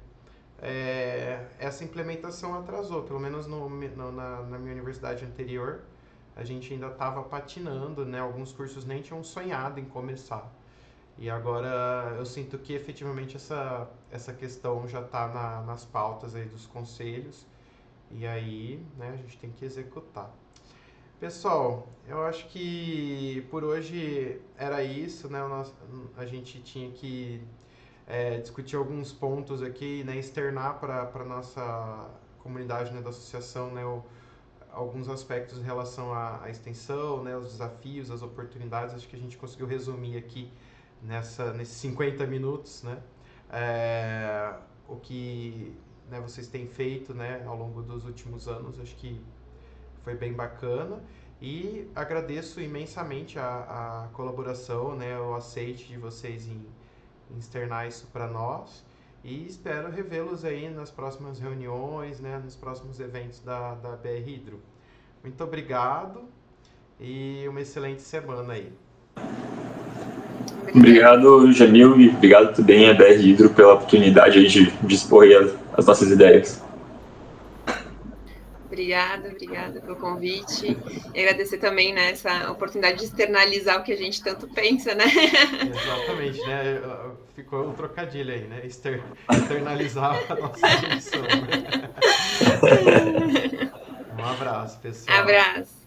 essa implementação atrasou, pelo menos na minha universidade anterior, a gente ainda estava patinando, né? Alguns cursos nem tinham sonhado em começar. E agora eu sinto que efetivamente essa questão já está nas pautas aí dos conselhos, e aí, né, a gente tem que executar. Pessoal, eu acho que por hoje era isso, né? A gente tinha que discutir alguns pontos aqui, né? Externar para a nossa comunidade, né, da associação, né, alguns aspectos em relação à extensão, né, os desafios, as oportunidades. Acho que a gente conseguiu resumir aqui nesses 50 minutos, né, o que, né, vocês têm feito, né, ao longo dos últimos anos. Acho que foi bem bacana e agradeço imensamente a colaboração, né, o aceite de vocês em externar isso para nós, e espero revê-los aí nas próximas reuniões, né, nos próximos eventos da BR Hidro. Muito obrigado e uma excelente semana aí. Obrigado, Jamil, e obrigado também a BR Hidro pela oportunidade aí de expor aí as nossas ideias. Obrigada pelo convite. E agradecer também, né, essa oportunidade de externalizar o que a gente tanto pensa, né? Exatamente, né? Ficou um trocadilho aí, né? Externalizar a nossa função. Né? Um abraço, pessoal. Abraço.